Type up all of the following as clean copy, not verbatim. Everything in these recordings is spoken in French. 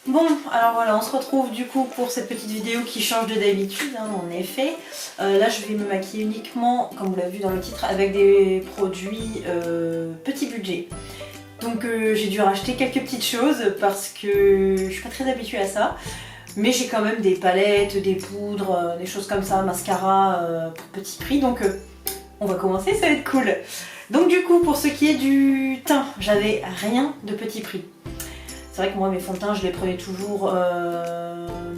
Bon, alors voilà, on se retrouve du coup pour cette petite vidéo qui change de d'habitude, hein, en effet. Là, je vais me maquiller uniquement, comme vous l'avez vu dans le titre, avec des produits petit budget. Donc j'ai dû racheter quelques petites choses parce que je suis pas très habituée à ça. Mais j'ai quand même des palettes, des poudres, des choses comme ça, mascara pour petit prix. Donc on va commencer, ça va être cool. Donc du coup, pour ce qui est du teint, j'avais rien de petit prix. C'est vrai que moi, mes fonds de teint, je les prenais toujours,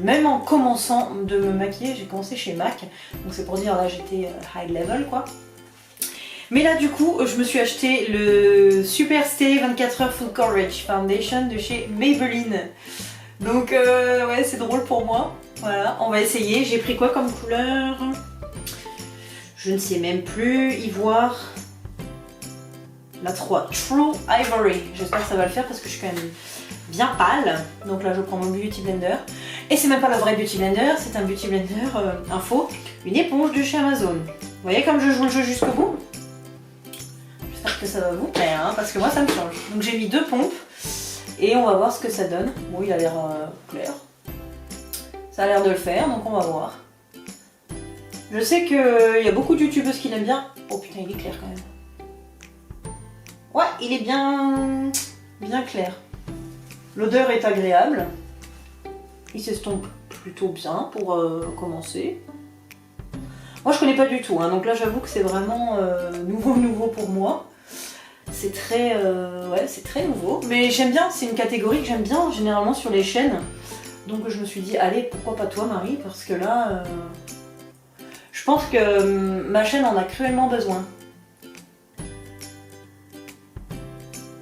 même en commençant de me maquiller, j'ai commencé chez MAC. Donc c'est pour dire, là j'étais high level quoi. Mais là du coup, je me suis acheté le Super Stay 24h Full Coverage Foundation de chez Maybelline. Donc ouais, c'est drôle pour moi. Voilà, on va essayer. J'ai pris quoi comme couleur? Je ne sais même plus. Ivoire. La 3. True Ivory. J'espère que ça va le faire parce que je suis quand même bien pâle. Donc là, je prends mon Beauty Blender. Et c'est même pas le vrai Beauty Blender, c'est un Beauty Blender info. Une éponge de chez Amazon. Vous voyez comme je joue le jeu jusqu'au bout? J'espère que ça va vous plaire, hein, parce que moi, ça me change. Donc j'ai mis 2 pompes. Et on va voir ce que ça donne. Bon, il a l'air clair. Ça a l'air de le faire, donc on va voir. Je sais qu'il y a beaucoup de youtubeuses qui l'aiment bien. Oh putain, il est clair quand même. Ouais, il est bien clair. L'odeur est agréable. Il s'estompe plutôt bien pour commencer. Moi, je connais pas du tout, hein, donc là, j'avoue que c'est vraiment nouveau pour moi. C'est très, ouais, c'est très nouveau, mais j'aime bien, c'est une catégorie que j'aime bien généralement sur les chaînes. Donc je me suis dit, allez, pourquoi pas toi Marie, parce que là, je pense que ma chaîne en a cruellement besoin.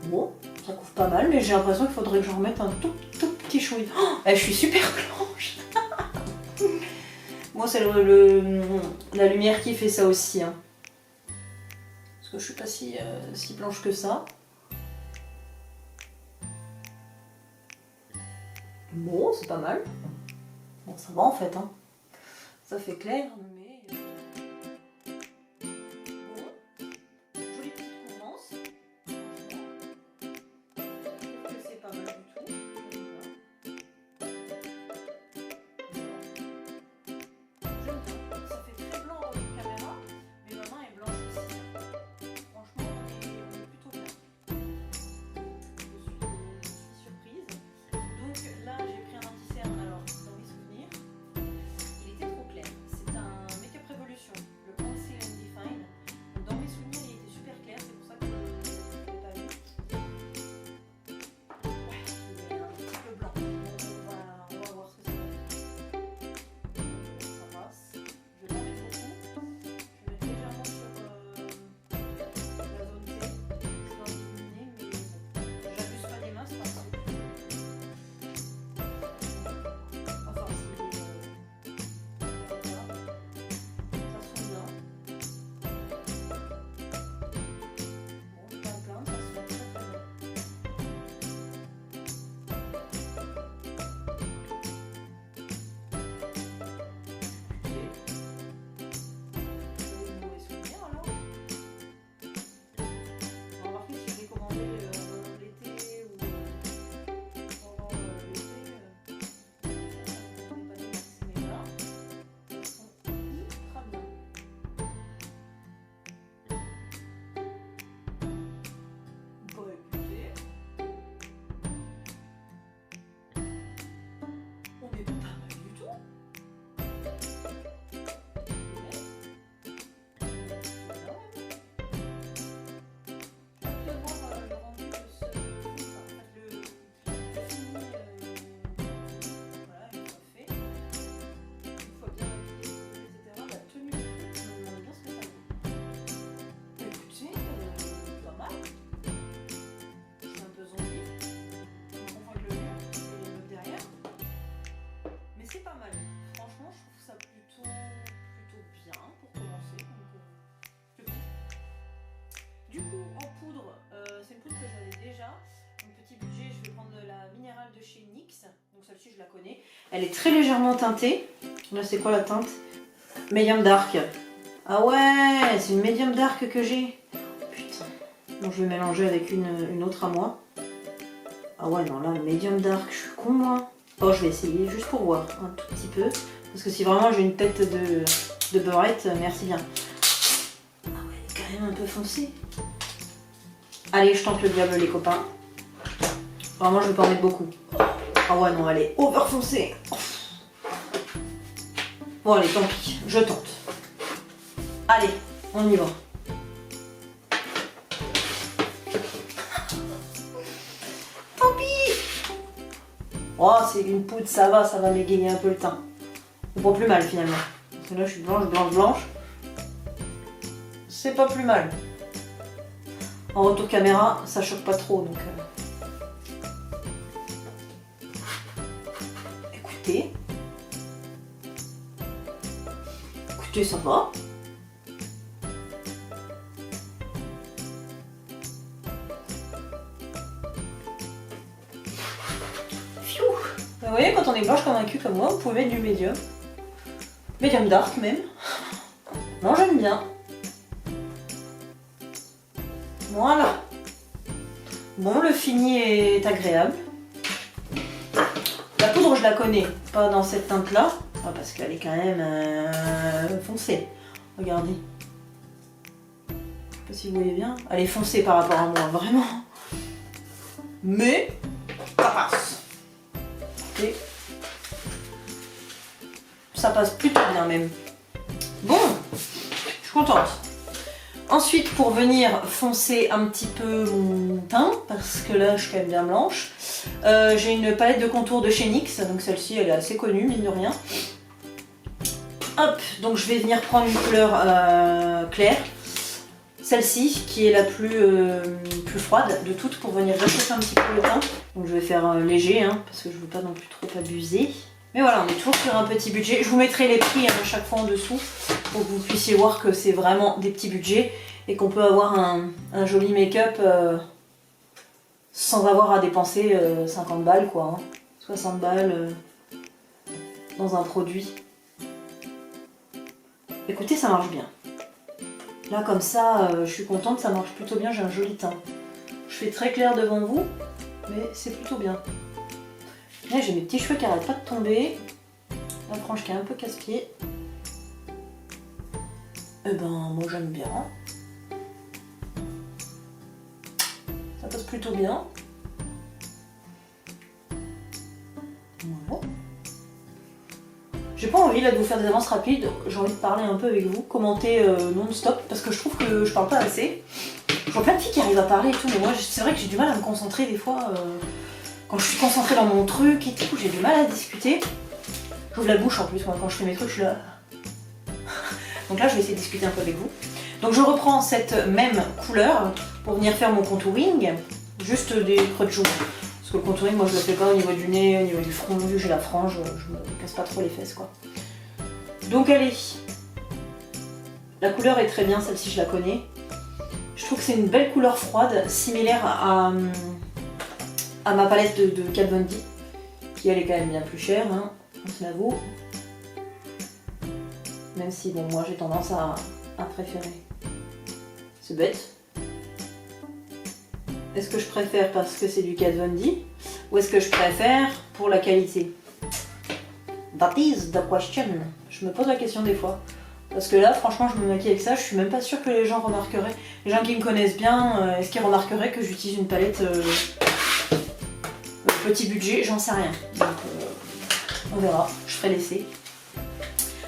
Bon, ça couvre pas mal, mais j'ai l'impression qu'il faudrait que j'en remette un tout petit chouï. Oh, je suis super blanche. Moi, c'est la lumière qui fait ça aussi, hein. Parce que je suis pas si blanche que ça. Bon, c'est pas mal. Bon, ça va en fait, hein. Ça fait clair, mais... Bon. Jolie petite couvrance. Je trouve que c'est pas mal du tout. J'aime bien. Ça fait très blanc en caméra, mais ma main est blanche aussi. Franchement, on est plutôt bien. Je suis surprise. Donc là, j'ai pris un anti-cerne, alors dans mes souvenirs, il était trop clair. C'est un Make Up Revolution, le Conceal and Define. Dans mes souvenirs, il était super clair, c'est pour ça que je ne l'ai pas vu. Ouais, il est un petit peu blanc. On va voir ce que ça donne. Ça passe. Je vais pas mettre beaucoup. Je vais mettre légèrement sur la zone T, histoire d'illuminer, mais bon, j'abuse pas des masses parce que... Enfin, c'est... voilà. Ça se sent bien. Bon, pas plein, ça se sent très très bien. Ok. Vous avez de mauvais souvenirs alors? On va remarquer si je l'ai commandé l'été ou pendant l'été. On n'est pas des masses, mais là, elles sont ultra bien. Bon, écoutez, on est pas mal du tout. C'est pas mal. Franchement, je trouve ça plutôt bien pour commencer. Donc, c'est bon. Du coup, en poudre, c'est une poudre que j'avais déjà. Donc, petit budget, je vais prendre la minérale de chez NYX. Donc, celle-ci, je la connais. Elle est très légèrement teintée. Là, c'est quoi la teinte? Medium Dark. Ah ouais, c'est une Medium Dark que j'ai. Putain. Donc je vais mélanger avec une autre à moi. Ah ouais, non, là, médium dark, je suis con, moi. Oh, je vais essayer, juste pour voir, un tout petit peu. Parce que si vraiment j'ai une tête de beurrette, merci bien. Ah ouais, elle est quand même un peu foncée. Allez, je tente le diable, les copains. Vraiment, je vais pas en mettre beaucoup. Ah ouais, non, elle est over foncée. Bon, allez, tant pis, je tente. Allez, on y va. Tant pis. Oh, c'est une poudre, ça va m'égayer un peu le teint. C'est pas plus mal finalement. Parce que là, je suis blanche, blanche, blanche. C'est pas plus mal. En retour caméra, ça choque pas trop, donc... Écoutez, ça va. Fiou. Vous voyez, quand on est blanche comme un cul comme moi, vous pouvez mettre du médium. Médium dark même. Moi j'aime bien. Voilà. Bon, le fini est agréable. La poudre, je la connais, pas dans cette teinte-là, parce qu'elle est quand même foncée. Regardez. Je sais pas si vous voyez bien. Elle est foncée par rapport à moi, vraiment. Mais ça passe. Et ça passe plutôt bien même. Bon, je suis contente. Ensuite, pour venir foncer un petit peu mon teint, parce que là je suis quand même bien blanche, j'ai une palette de contour de chez NYX, donc celle-ci elle est assez connue, mine de rien. Hop, donc je vais venir prendre une couleur claire, celle-ci qui est la plus froide de toutes pour venir réchauffer un petit peu le teint. Donc je vais faire léger, hein, parce que je veux pas non plus trop abuser. Mais voilà, on est toujours sur un petit budget. Je vous mettrai les prix à chaque fois en dessous pour que vous puissiez voir que c'est vraiment des petits budgets et qu'on peut avoir un joli make-up sans avoir à dépenser 50 balles quoi, hein. 60 balles dans un produit. Écoutez, ça marche bien. Là comme ça, je suis contente, ça marche plutôt bien, j'ai un joli teint. Je fais très clair devant vous, mais c'est plutôt bien. Là j'ai mes petits cheveux qui n'arrêtent pas de tomber, la frange qui est un peu casse-pied. Eh ben moi j'aime bien. Ça passe plutôt bien. Voilà. J'ai pas envie là de vous faire des avances rapides, j'ai envie de parler un peu avec vous, commenter non-stop, parce que je trouve que je parle pas assez. Je vois plein de filles qui arrivent à parler et tout, mais moi c'est vrai que j'ai du mal à me concentrer des fois. Quand je suis concentrée dans mon truc et tout, j'ai du mal à discuter. J'ouvre la bouche en plus, moi quand je fais mes trucs, je suis là. Donc là je vais essayer de discuter un peu avec vous. Donc je reprends cette même couleur pour venir faire mon contouring, juste des creux de joues. Parce que le contouring, moi je le fais pas au niveau du nez, au niveau du front, vu que j'ai la frange, je me casse pas trop les fesses quoi. Donc allez, la couleur est très bien, celle-ci je la connais. Je trouve que c'est une belle couleur froide, similaire à ma palette de Kat Von D, qui elle est quand même bien plus chère, hein, on se l'avoue. Même si bon, moi j'ai tendance à préférer. C'est bête. Est-ce que je préfère parce que c'est du Kat Von D ou est-ce que je préfère pour la qualité? That is the question. Je me pose la question des fois. Parce que là, franchement, je me maquille avec ça, je suis même pas sûre que les gens remarqueraient. Les gens qui me connaissent bien, est-ce qu'ils remarqueraient que j'utilise une palette petit budget? J'en sais rien. Donc, on verra, je ferai l'essai.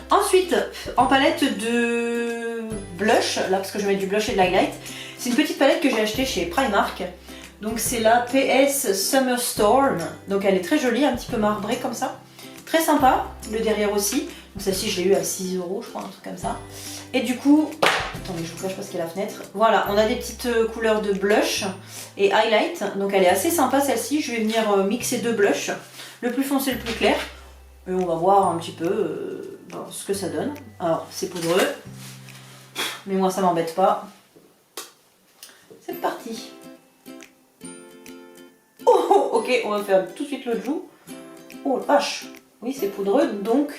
Ensuite, en palette de blush, là parce que je vais mettre du blush et de l'highlight, c'est une petite palette que j'ai achetée chez Primark. Donc c'est la PS Summer Storm. Donc elle est très jolie, un petit peu marbrée comme ça. Très sympa, le derrière aussi. Donc celle-ci je l'ai eu à 6 €, je crois, un truc comme ça. Et du coup, attendez, je vous cache parce qu'il y a la fenêtre. Voilà, on a des petites couleurs de blush et highlight. Donc elle est assez sympa celle-ci. Je vais venir mixer deux blushs, le plus foncé, le plus clair. Et on va voir un petit peu ce que ça donne. Alors c'est poudreux, mais moi ça m'embête pas. C'est parti. Oh, ok, on va faire tout de suite l'autre joue. Oh la vache. Oui, c'est poudreux, donc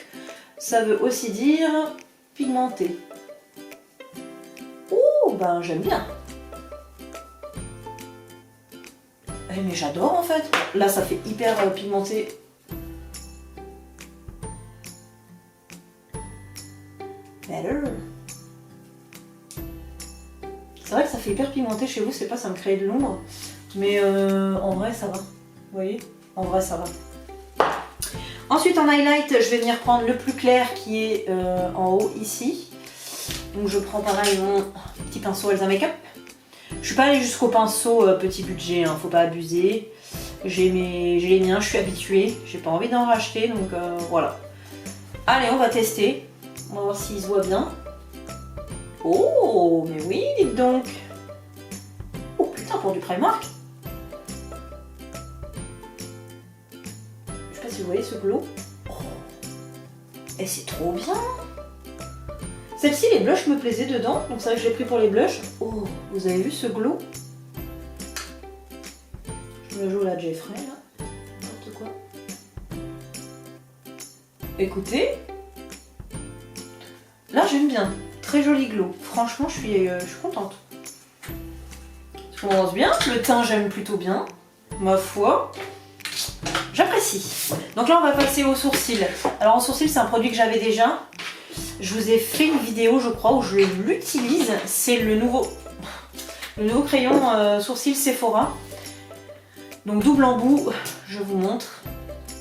ça veut aussi dire pigmenté. Oh, ben j'aime bien. Mais j'adore en fait. Là ça fait hyper pigmenté. Better. C'est vrai que ça fait hyper pigmenté chez vous, c'est pas, ça me crée de l'ombre. Mais en vrai ça va. Vous voyez? En vrai ça va. Ensuite en highlight, je vais venir prendre le plus clair qui est en haut ici. Donc je prends pareil mon petit pinceau Elsa Makeup. Je suis pas allée jusqu'au pinceau petit budget, hein, faut pas abuser. J'ai les miens, je suis habituée. J'ai pas envie d'en racheter, donc voilà. Allez, on va tester. On va voir s'il se voit bien. Oh, mais oui, dites donc. Oh putain, pour du Primark. Je sais pas si vous voyez ce glow. Oh. Et c'est trop bien. Celle-ci, les blushs me plaisaient dedans, donc c'est vrai que je l'ai pris pour les blushs. Oh, vous avez vu ce glow? Je me joue la Jeffrey là. N'importe quoi. Écoutez. Là, j'aime bien. Très joli glow. Franchement, je suis contente. Je commence bien. Le teint, j'aime plutôt bien. Ma foi. J'apprécie. Donc là, on va passer aux sourcils. Alors, en sourcils, c'est un produit que j'avais déjà. Je vous ai fait une vidéo, je crois, où je l'utilise. C'est le nouveau crayon sourcil Sephora. Donc, double embout. Je vous montre.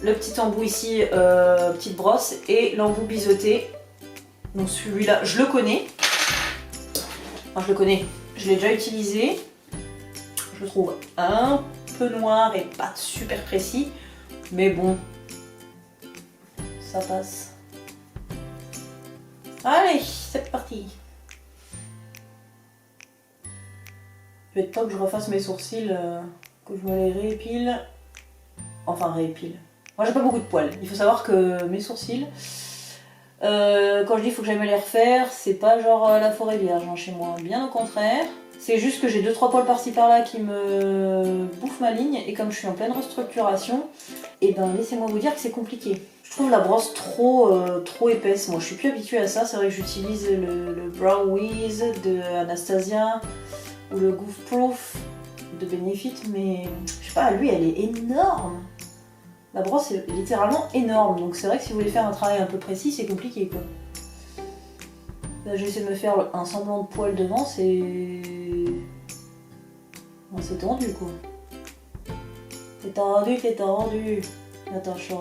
Le petit embout ici, petite brosse. Et l'embout biseauté. Donc celui-là, je le connais. Enfin, je le connais. Je l'ai déjà utilisé. Je le trouve un peu noir et pas super précis. Mais bon, ça passe. Allez, c'est parti. Je vais être temps que je refasse mes sourcils, que je me les réépile. Enfin, réépile. Moi, j'ai pas beaucoup de poils. Il faut savoir que mes sourcils... quand je dis qu'il faut que j'aille me les refaire, c'est pas genre la forêt vierge hein, chez moi, bien au contraire. C'est juste que j'ai 2-3 poils par-ci par-là qui me bouffent ma ligne et comme je suis en pleine restructuration, et ben laissez-moi vous dire que c'est compliqué. Je trouve la brosse trop épaisse, moi je suis plus habituée à ça, c'est vrai que j'utilise le Brow Wiz de Anastasia ou le Goof Proof de Benefit, mais je sais pas, lui elle est énorme. La brosse est littéralement énorme, donc c'est vrai que si vous voulez faire un travail un peu précis, c'est compliqué quoi. Là j'ai essayé de me faire un semblant de poil devant, c'est... Bon, c'est tendu quoi. C'est tendu, Natacha.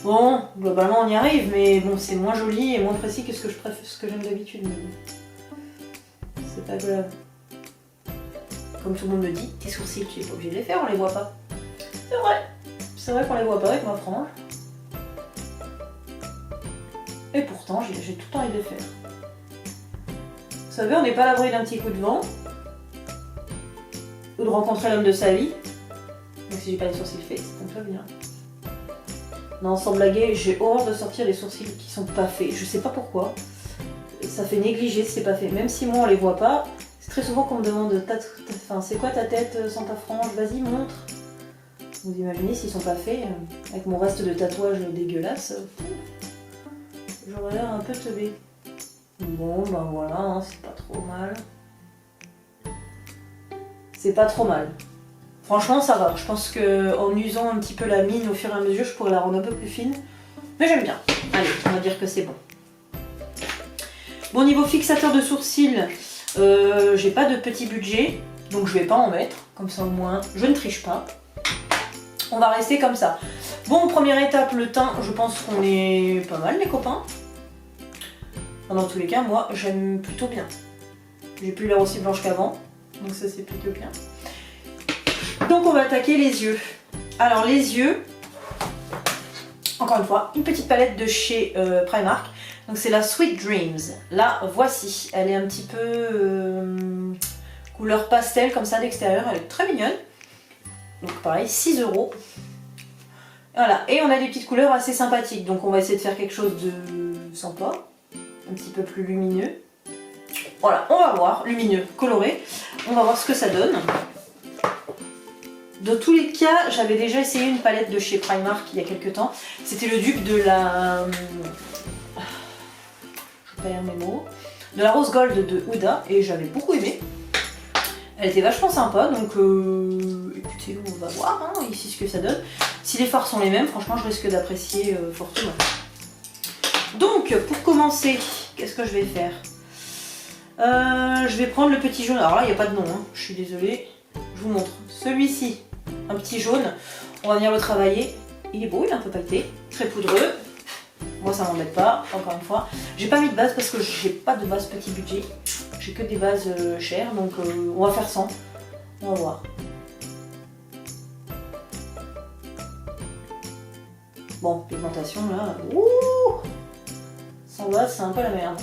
Bon, globalement on y arrive, mais bon c'est moins joli et moins précis que ce que je préfère, ce que j'aime d'habitude. Mais bon. C'est pas grave. Comme tout le monde me dit, tes sourcils tu es pas obligé de les faire, on les voit pas. C'est vrai. C'est vrai qu'on les voit pas avec ma frange. Et pourtant, j'ai tout le temps envie de les faire. Vous savez, on n'est pas à l'abri d'un petit coup de vent. Ou de rencontrer l'homme de sa vie. Donc si j'ai pas les sourcils faits, c'est un peu bien. Non, sans blaguer, j'ai horreur de sortir les sourcils qui sont pas faits. Je sais pas pourquoi. Ça fait négliger si c'est pas fait. Même si moi on les voit pas, c'est très souvent qu'on me demande enfin, c'est quoi ta tête sans ta frange? Vas-y, montre. Vous imaginez s'ils sont pas faits, avec mon reste de tatouage dégueulasse, j'aurais l'air un peu teubé. Bon ben voilà, hein, c'est pas trop mal. C'est pas trop mal. Franchement ça va, je pense qu'en usant un petit peu la mine au fur et à mesure, je pourrais la rendre un peu plus fine. Mais j'aime bien. Allez, on va dire que c'est bon. Bon, niveau fixateur de sourcils, j'ai pas de petit budget, donc je vais pas en mettre, comme ça au moins je ne triche pas. On va rester comme ça. Bon, première étape, le teint, je pense qu'on est pas mal les copains. Dans tous les cas, moi j'aime plutôt bien. J'ai plus l'air aussi blanche qu'avant, donc ça c'est plutôt bien. Donc on va attaquer les yeux. Alors les yeux, encore une fois, une petite palette de chez Primark. Donc c'est la Sweet Dreams. La voici. Elle est un petit peu couleur pastel comme ça d'extérieur. Elle est très mignonne. Donc pareil, 6 €. Voilà, et on a des petites couleurs assez sympathiques. Donc on va essayer de faire quelque chose de sympa, un petit peu plus lumineux. Voilà, on va voir, lumineux, coloré. On va voir ce que ça donne. Dans tous les cas, j'avais déjà essayé une palette de chez Primark il y a quelques temps. C'était le dupe de la... je perds mes mots. De la Rose Gold de Huda et j'avais beaucoup aimé. Elle était vachement sympa, donc écoutez, on va voir hein, ici ce que ça donne. Si les fards sont les mêmes, franchement, je risque d'apprécier fortement. Donc, pour commencer, qu'est-ce que je vais faire? Je vais prendre le petit jaune. Alors là, il n'y a pas de nom, hein. Je suis désolée. Je vous montre. Celui-ci, un petit jaune. On va venir le travailler. Il est beau, il est un peu pailleté, très poudreux. Moi, ça m'embête pas, encore une fois. J'ai pas mis de base parce que j'ai pas de base petit budget. J'ai que des bases chères, donc on va faire sans. On va voir. Bon, pigmentation là. Ouh, sans base, c'est un peu la merde.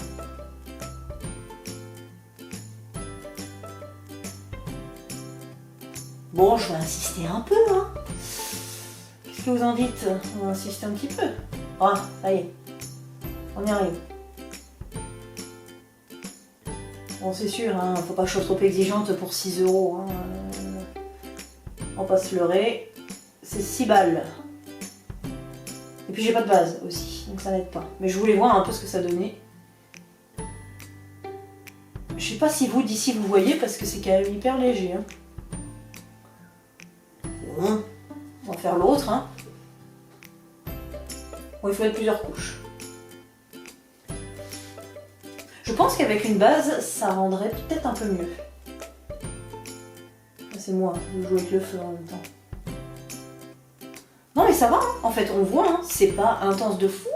Bon, je vais insister un peu, hein. Qu'est-ce que vous en dites? On va insister un petit peu. Ah, ça y est. On y arrive. Bon, c'est sûr, hein, faut pas que je sois trop exigeante pour 6 €. Hein. On va pas se leurrer. C'est 6 balles. Et puis j'ai pas de base aussi, donc ça n'aide pas. Mais je voulais voir un peu ce que ça donnait. Je sais pas si vous, d'ici, vous voyez, parce que c'est quand même hyper léger. Hein. Bon, on va faire l'autre. Hein. Bon, il faut mettre plusieurs couches. Je pense qu'avec une base, ça rendrait peut-être un peu mieux. C'est moi, je joue avec le feu en même temps. Non mais ça va, hein. En fait on voit, hein. C'est pas intense de fou,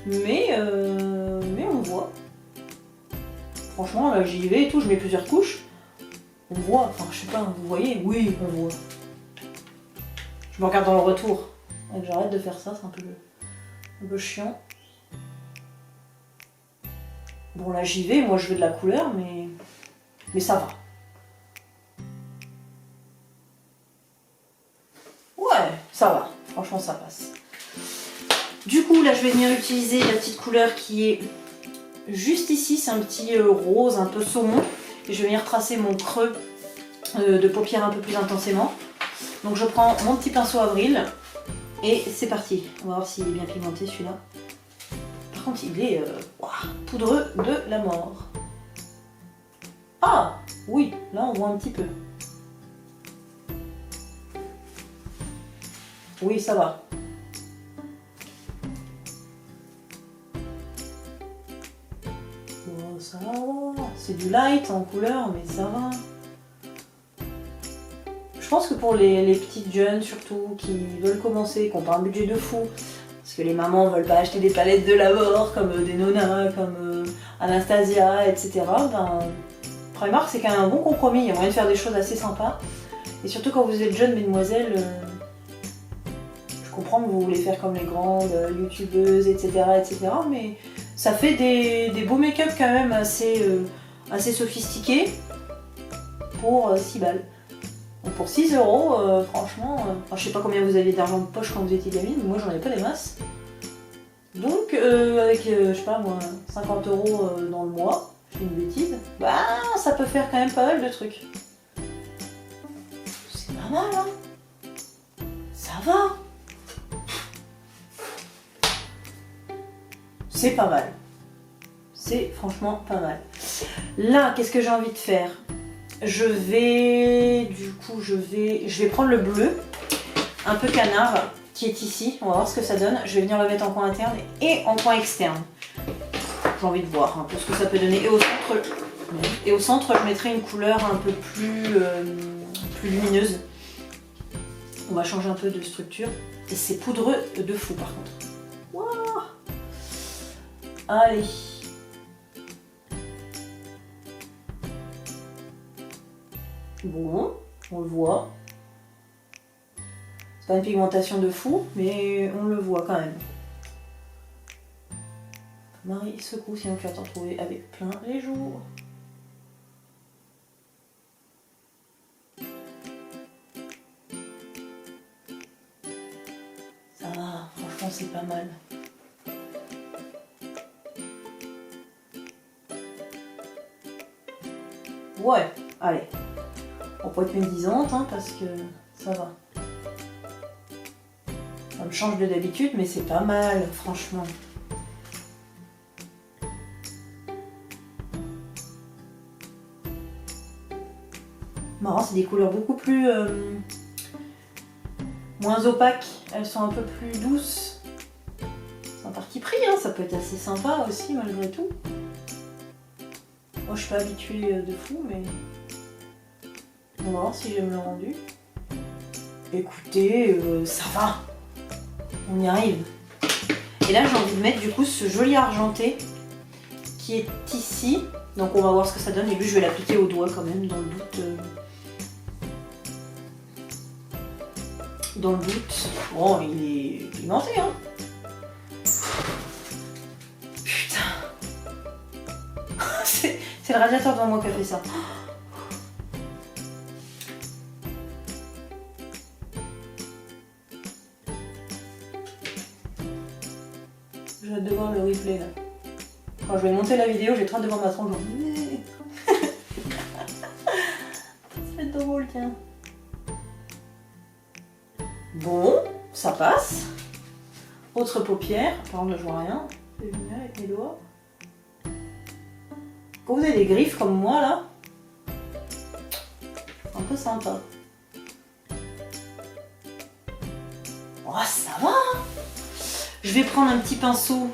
mais on voit. Franchement là j'y vais et tout, je mets plusieurs couches. On voit, enfin je sais pas, vous voyez? Oui, on voit. Je me regarde dans le retour. J'arrête de faire ça, c'est un peu chiant. Bon là j'y vais, moi je veux de la couleur, mais ça va. Ouais, ça va, franchement ça passe. Du coup là je vais venir utiliser la petite couleur qui est juste ici, c'est un petit rose un peu saumon. Et je vais venir tracer mon creux de paupière un peu plus intensément. Donc je prends mon petit pinceau avril et c'est parti. On va voir s'il est bien pigmenté celui-là. Par contre, il est poudreux de la mort. Ah oui, là on voit un petit peu. Oui, ça va. Oh, ça va. C'est du light en couleur, mais ça va. Je pense que pour les petites jeunes surtout qui veulent commencer, qui n'ont pas un budget de fou, parce que les mamans veulent pas acheter des palettes de Lavore comme des Nona, comme Anastasia, etc. Ben, Primark c'est quand même un bon compromis, il y a moyen de faire des choses assez sympas. Et surtout quand vous êtes jeune mesdemoiselles, je comprends que vous voulez faire comme les grandes youtubeuses, etc., mais ça fait des beaux make-up quand même assez sophistiqués pour 6 balles. Donc pour 6 €, franchement, enfin, je sais pas combien vous aviez d'argent de poche quand vous étiez gamine, mais moi j'en ai pas des masses. Donc avec, je sais pas moi, 50 € dans le mois, je fais une bêtise, bah ça peut faire quand même pas mal de trucs. C'est pas mal, hein. Ça va. C'est pas mal. C'est franchement pas mal. Là, qu'est-ce que j'ai envie de faire? Je vais prendre le bleu, un peu canard, qui est ici. On va voir ce que ça donne. Je vais venir le mettre en coin interne et en coin externe. J'ai envie de voir un peu ce que ça peut donner. Et au centre, je mettrai une couleur un peu plus lumineuse. On va changer un peu de structure. Et c'est poudreux de fou par contre. Wow. Allez. Bon, on le voit. C'est pas une pigmentation de fou, mais on le voit quand même. Marie, secoue, sinon tu vas t'en retrouver avec plein les jours. Ça va, franchement c'est pas mal. Ouais, allez. On peut être médisante, hein, parce que ça va. Ça me change de d'habitude, mais c'est pas mal, franchement. Marrant, c'est des couleurs beaucoup plus... moins opaques. Elles sont un peu plus douces. C'est un parti pris, hein. Ça peut être assez sympa aussi malgré tout. Moi je suis pas habituée de fou, mais... On va voir si j'aime le rendu. Écoutez, ça va. On y arrive. Et là j'ai envie de mettre du coup ce joli argenté qui est ici. Donc on va voir ce que ça donne. Et lui je vais l'appliquer au doigt quand même, dans le doute. Dans le doute. Bon, il est pigmenté, hein. Putain. C'est le radiateur devant moi qui a fait ça. J'ai hâte de voir le replay là. Quand je vais monter la vidéo, j'ai trop hâte de voir ma tronche. Ça va être drôle, tiens. Bon, ça passe. Autre paupière. Par contre, je vois rien. Je vais venir avec mes doigts. Quand vous avez des griffes comme moi là, c'est un peu sympa. Oh, ça va. Je vais prendre un petit pinceau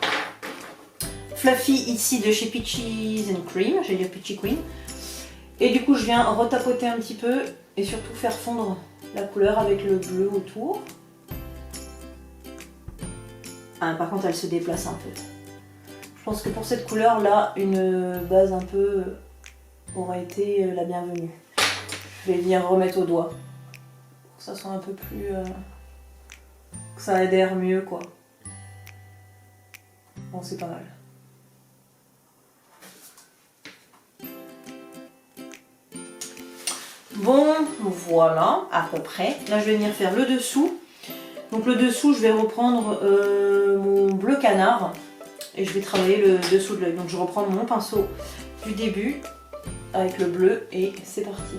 Fluffy ici de chez Peaches and Cream, j'allais dire Peachy Queen. Et du coup je viens retapoter un petit peu et surtout faire fondre la couleur avec le bleu autour. Ah, par contre elle se déplace un peu. Je pense que pour cette couleur là, une base un peu aurait été la bienvenue. Je vais venir remettre au doigt pour que ça soit un peu plus... que ça adhère mieux quoi. Bon, c'est pas mal. Bon, voilà, à peu près. Là, je vais venir faire le dessous. Donc le dessous, je vais reprendre mon bleu canard et je vais travailler le dessous de l'œil. Donc je reprends mon pinceau du début avec le bleu et c'est parti.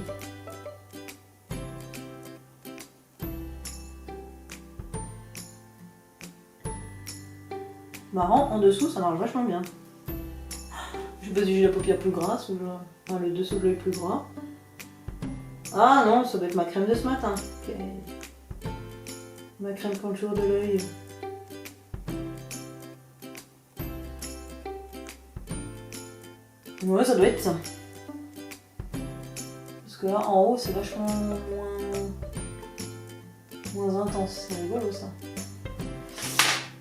Marrant, en dessous ça marche vachement bien. Je sais pas si j'ai la paupière plus grasse ou le dessous de l'œil plus gras. Ah non, ça doit être ma crème de ce matin. Okay. Ma crème contour de l'œil. Ouais, ça doit être ça. Parce que là, en haut, c'est vachement moins intense. C'est rigolo ça.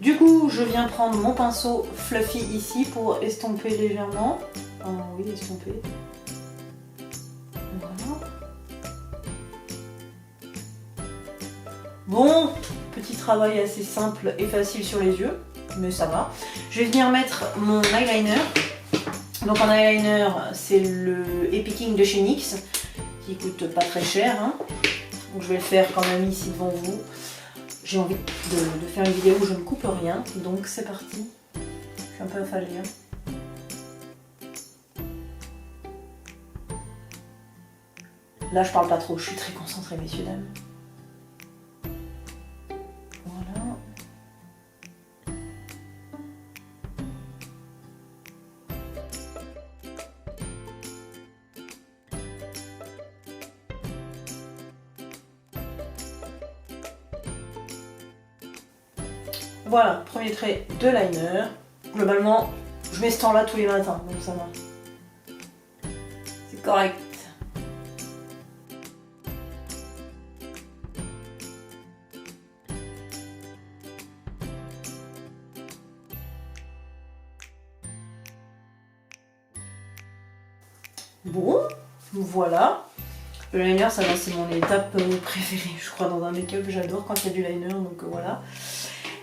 Du coup, je viens prendre mon pinceau Fluffy ici pour estomper légèrement. Ah oui, estomper. Voilà. Bon, petit travail assez simple et facile sur les yeux, mais ça va. Je vais venir mettre mon eyeliner. Donc en eyeliner, c'est le Epicking de chez NYX, qui coûte pas très cher. Hein. Donc je vais le faire quand même ici devant vous. J'ai envie de faire une vidéo où je ne coupe rien, donc c'est parti. Je suis un peu affalée. Hein. Là je parle pas trop, je suis très concentrée messieurs dames. Voilà. Voilà, premier trait de liner. Globalement, je mets ce temps-là tous les matins, donc ça va. C'est correct. Bon, voilà. Le liner, ça va, c'est mon étape préférée, je crois, dans un make-up. J'adore quand il y a du liner, donc voilà.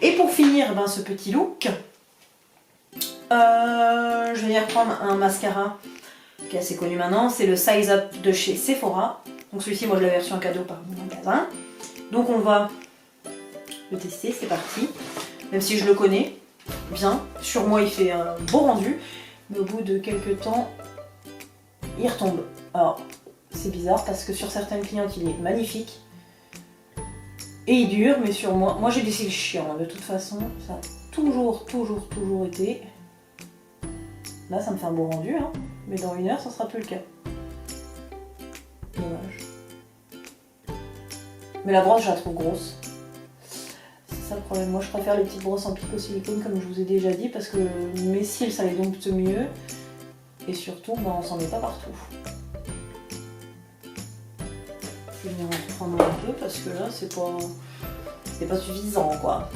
Et pour finir ce petit look, je vais venir prendre un mascara qui est assez connu maintenant. C'est le Size Up de chez Sephora. Donc celui-ci, moi je l'avais reçu en cadeau par mon magasin. Donc on va le tester, c'est parti. Même si je le connais bien, sur moi il fait un beau rendu. Mais au bout de quelques temps, il retombe. Alors c'est bizarre parce que sur certaines clientes il est magnifique. Et il dure, mais sur moi j'ai des cils chiants, de toute façon, ça a toujours été. Là ça me fait un beau rendu, hein, mais dans une heure ça sera plus le cas. Dommage. Mais la brosse, je la trouve grosse. C'est ça le problème. Moi, je préfère les petites brosses en pico silicone, comme je vous ai déjà dit, parce que mes cils, ça les dompte mieux. Et surtout, on s'en met pas partout. Je vais venir en reprendre un peu, parce que là, c'est pas suffisant, quoi.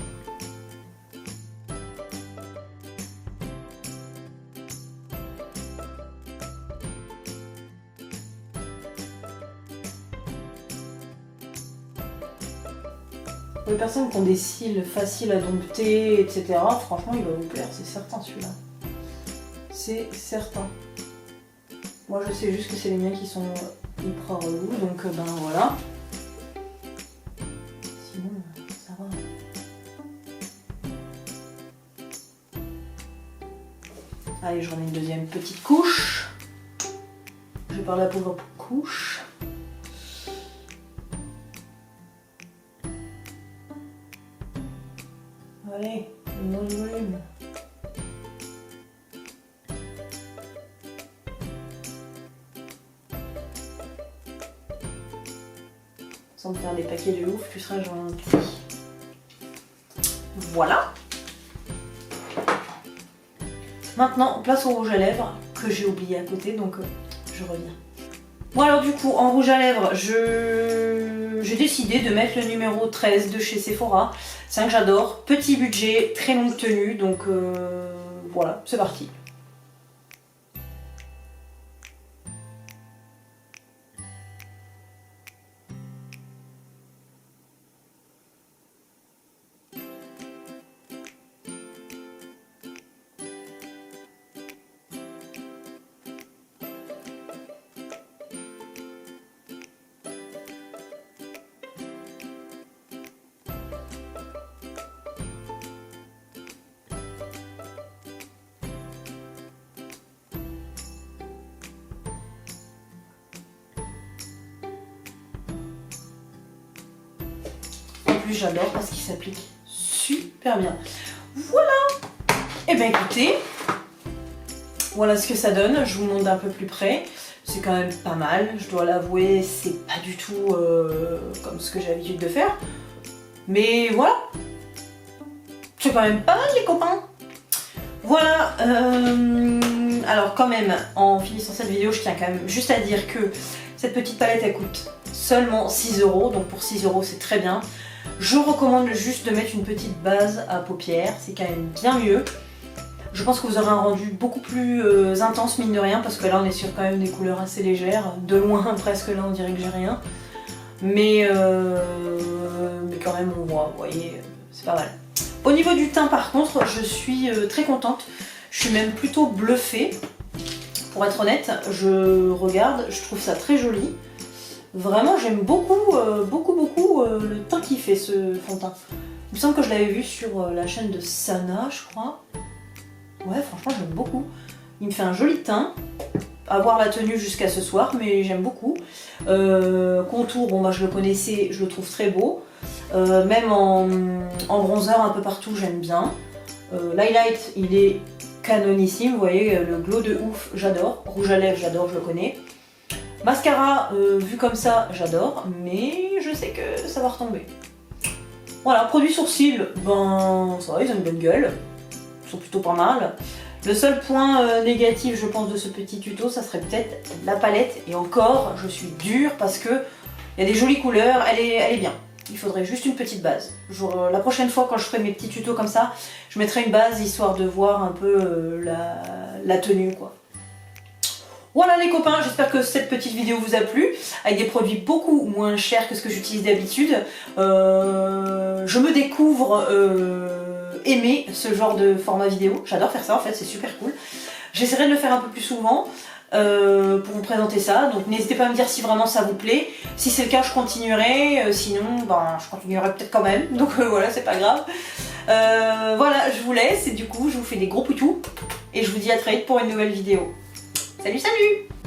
Pour les personnes qui ont des cils faciles à dompter, etc., franchement, il va vous plaire, c'est certain celui-là. C'est certain. Moi, je sais juste que c'est les miens qui sont hyper relous, donc ben voilà. Sinon, ça va. Allez, je remets une deuxième petite couche. Je vais par la pauvre couche. Allez, une bonne volume. Sans me faire des paquets de ouf, tu seras gentil. Voilà. Maintenant, place au rouge à lèvres que j'ai oublié à côté, donc je reviens. Bon alors du coup, en rouge à lèvres, j'ai décidé de mettre le numéro 13 de chez Sephora. C'est un que j'adore, petit budget, très longue tenue, donc voilà, c'est parti. J'adore parce qu'il s'applique super bien. Voilà. Et bien écoutez, voilà ce que ça donne. Je vous montre d'un peu plus près. C'est quand même pas mal, je dois l'avouer, c'est pas du tout comme ce que j'ai l'habitude de faire. Mais voilà, c'est quand même pas mal les copains. Voilà, alors quand même, en finissant cette vidéo, je tiens quand même juste à dire que cette petite palette elle coûte seulement 6 €, donc pour 6 € c'est très bien. Je recommande juste de mettre une petite base à paupières, c'est quand même bien mieux. Je pense que vous aurez un rendu beaucoup plus intense mine de rien, parce que là on est sur quand même des couleurs assez légères. De loin presque là on dirait que j'ai rien. Mais quand même on voit, vous voyez, c'est pas mal. Au niveau du teint par contre, je suis très contente. Je suis même plutôt bluffée. Pour être honnête, je regarde, je trouve ça très joli. Vraiment, j'aime beaucoup, le teint qu'il fait, ce fond de teint. Il me semble que je l'avais vu sur la chaîne de Sana, je crois. Ouais, franchement, j'aime beaucoup. Il me fait un joli teint. À voir la tenue jusqu'à ce soir, mais j'aime beaucoup. Contour, bon, bah, je le connaissais, je le trouve très beau. Même en bronzer un peu partout, j'aime bien. L'highlight, il est canonissime, vous voyez, le glow de ouf, j'adore. Rouge à lèvres, j'adore, je le connais. Mascara, vu comme ça, j'adore, mais je sais que ça va retomber. Voilà, produits sourcils, ben ça va, ils ont une bonne gueule. Ils sont plutôt pas mal. Le seul point négatif, je pense, de ce petit tuto, ça serait peut-être la palette. Et encore, je suis dure parce que il y a des jolies couleurs, elle est bien. Il faudrait juste une petite base. Genre, la prochaine fois, quand je ferai mes petits tutos comme ça, je mettrai une base histoire de voir un peu la tenue, quoi. Voilà les copains, j'espère que cette petite vidéo vous a plu, avec des produits beaucoup moins chers que ce que j'utilise d'habitude. Je me découvre aimer ce genre de format vidéo, j'adore faire ça en fait, c'est super cool. J'essaierai de le faire un peu plus souvent pour vous présenter ça, donc n'hésitez pas à me dire si vraiment ça vous plaît. Si c'est le cas, je continuerai, sinon ben, je continuerai peut-être quand même, donc voilà, c'est pas grave. Voilà, je vous laisse et du coup je vous fais des gros poutous et je vous dis à très vite pour une nouvelle vidéo. Salut, salut!